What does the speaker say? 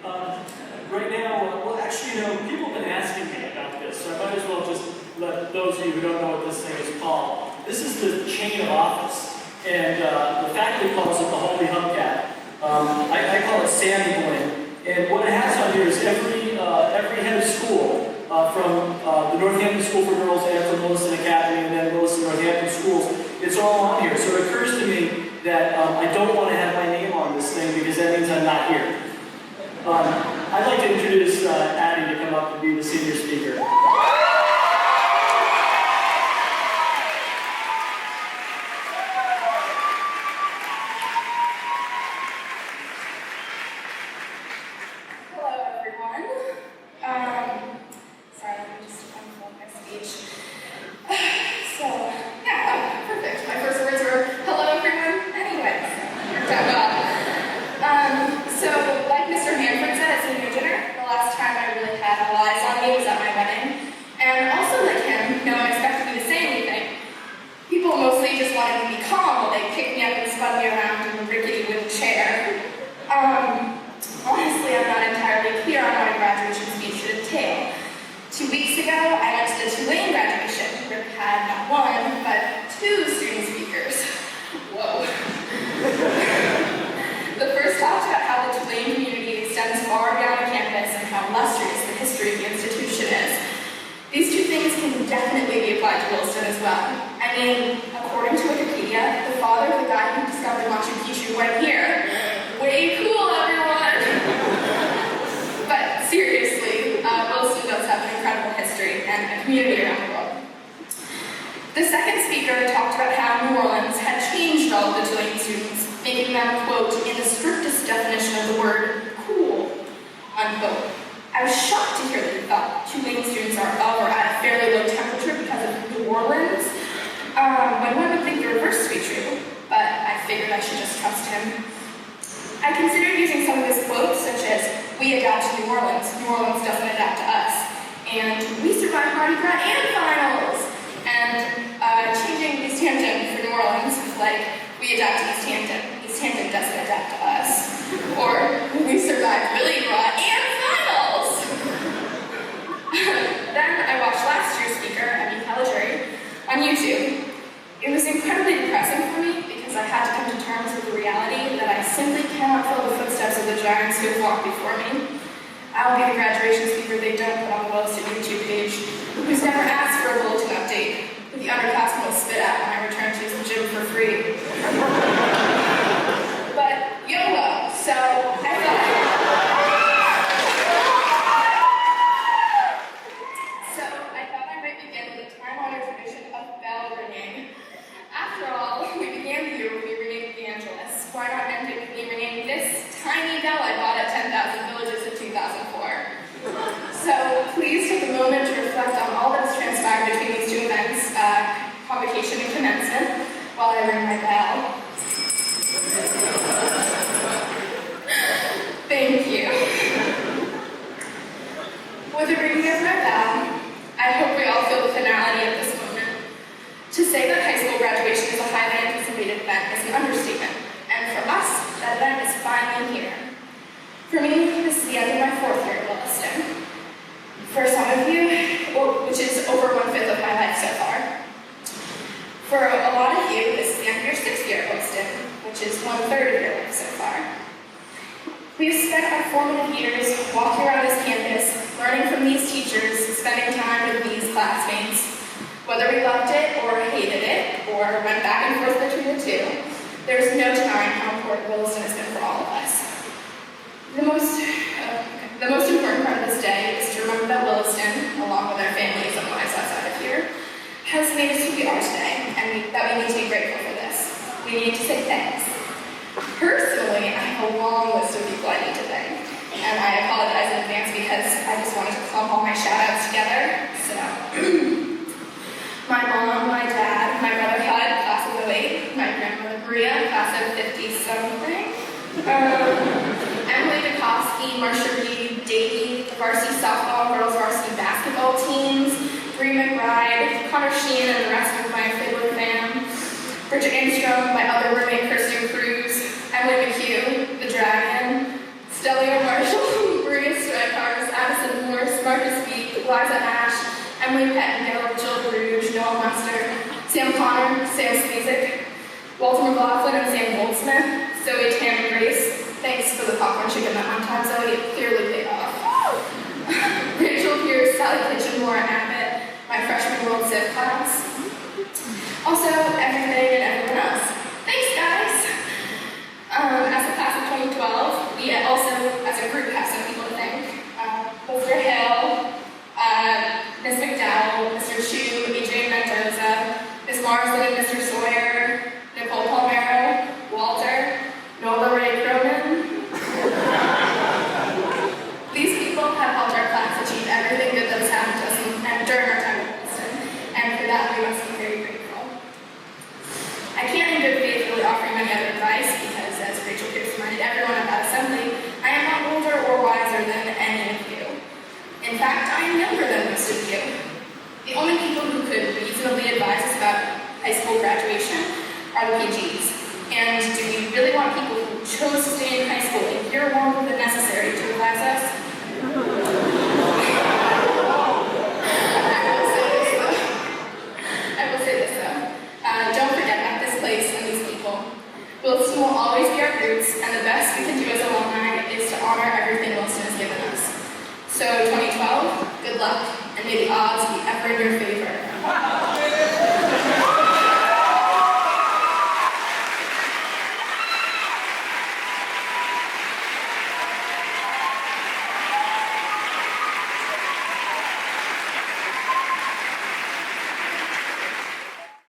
Right now, well, actually, people have been asking me about this, so I might as well just let those of you who don't know what this thing is called. This is the chain of office, and the faculty calls it the Holy Hubcap. I call it Sandy Bling, and what it has on here is every head of school, from the Northampton School for Girls and from Williston Academy and then Williston Northampton Schools, it's all on here. So it occurs to me that I don't want to have my name on this thing because that means I'm not here. I'd like to introduce Addie to come up and be the senior speaker. Honestly, I'm not entirely clear on what a graduation speech should entail. 2 weeks ago, I went to the Tulane graduation, where we had not one, but 2 student speakers. Whoa. The first talked about how the Tulane community extends far beyond campus and how illustrious the history of the institution is. These 2 things can definitely be applied to Williston as well. I mean, according to Wikipedia, the father of the guy who discovered Machu Picchu went here. Way cool, everyone! But seriously, Williston does have an incredible history and a community around the world. The second speaker talked about how New Orleans had changed all of the Tulane students, making them, quote, in the strictest definition of the word, cool, unquote. I was shocked to hear that he thought Tulane students are of or at a fairly low temperature because of New Orleans, when one would think the reverse to be true, but I figured I should just trust him. I considered using some of his quotes, such as, we adapt to New Orleans doesn't adapt to us, and we survived Mardi Gras and finals, and changing Easthampton for New Orleans was like, we adapt to Easthampton doesn't adapt to us, or we survived Mardi Gras and finals. Then I watched last year's speaker, Emmy Calligeri, on YouTube. It was incredibly depressing for me because I had to come to terms with the reality that I simply cannot fill the footsteps of the giants who have walked before me. I'll be the graduation speaker they don't put on the Williston YouTube page, who's never asked for a bulletin update, who the underclassmen will spit at when I return to use the gym for free. But YOLO, so I thought I might begin with a time-honored tradition of bell ringing. After all, we began the year with we renamed the Angelus. Why not end it with me renaming this tiny bell I bought at 10,000 Villages in 2004? So please take a moment to reflect on all that has transpired between these 2 events, convocation and commencement, while I ring my bell. Thank you. With the ringing of my bell, I hope we all feel the finality of this moment. To say that high school graduation is a highly anticipated event is an understatement, and for us, that event is finally here. For me, this is the end of my 4th year at Williston. For some of you, which is over 1/5 of my life so far. For a lot of you, this is the end of your 6th year at Williston, which is 1/3 of your life so far. We've spent our formative years walking around this campus, learning from these teachers, spending time with these classmates. Whether we loved it or hated it, or went back and forth between the 2, there's no denying how important Williston has been for all of us. The most important part of this day is to remember that Williston, along with our families and lives outside of here, has made us who we are today, and that we need to be grateful for this. We need to say thanks. Personally, I have a long list of people I need to thank, and I apologize in advance because I just wanted to clump all my shout-outs together, so... My mom, my dad, my brother Hud, class of 08, my grandmother Maria, class of 50-something, Emily DeKoski, Marsha Reed, Davey, the varsity softball, girls varsity basketball teams, Bree McBride, Connor Sheehan, and the rest of my Fiddler fam, Bridget Armstrong, my other roommate Kirsten Cruz, Emily McHugh, the Dragon, Stellia Marshall, Marcus Beek, Liza Ash, Emily Pettengill, Jill Baruge, Noah Munster, Sam Connor, Sam Sneezik, Walter McLaughlin, and Sam Goldsmith, Zoe, Tam, and Grace. Thanks for the popcorn chicken that one time, Zoe. It clearly paid off. Rachel Pierce, Sally Kitchen, Laura Abbott, my freshman World Civ class. Also, everything and everyone else. Thanks, guys! As a class of 2012, we also, as a group, have some people to thank. Mr. Hill, Ms. McDowell, Mr. Chu, AJ Mendoza, Ms. Marsden, Mr. Sawyer, Nicole Palmero, Walter, Nola Ray Cronin. These people have helped our class achieve everything good that has happened to us and during our time at Williston, and for that we must be very grateful. I can't in good faith really offer you any other advice because, as Rachel Pierce reminded everyone at that assembly, I am not older or wiser than any of you. In fact, I am younger than most of you. The only people who could reasonably advise us about high school graduation are the PGs. And do we really want people who chose to stay in high school a year longer than necessary to advise us? I will say this though. Don't forget about this place and these people. Williston will always be our roots, and the best we can do as alumni is to honor everything Williston has given us. So 2012, good luck, and may the odds be ever in your favor.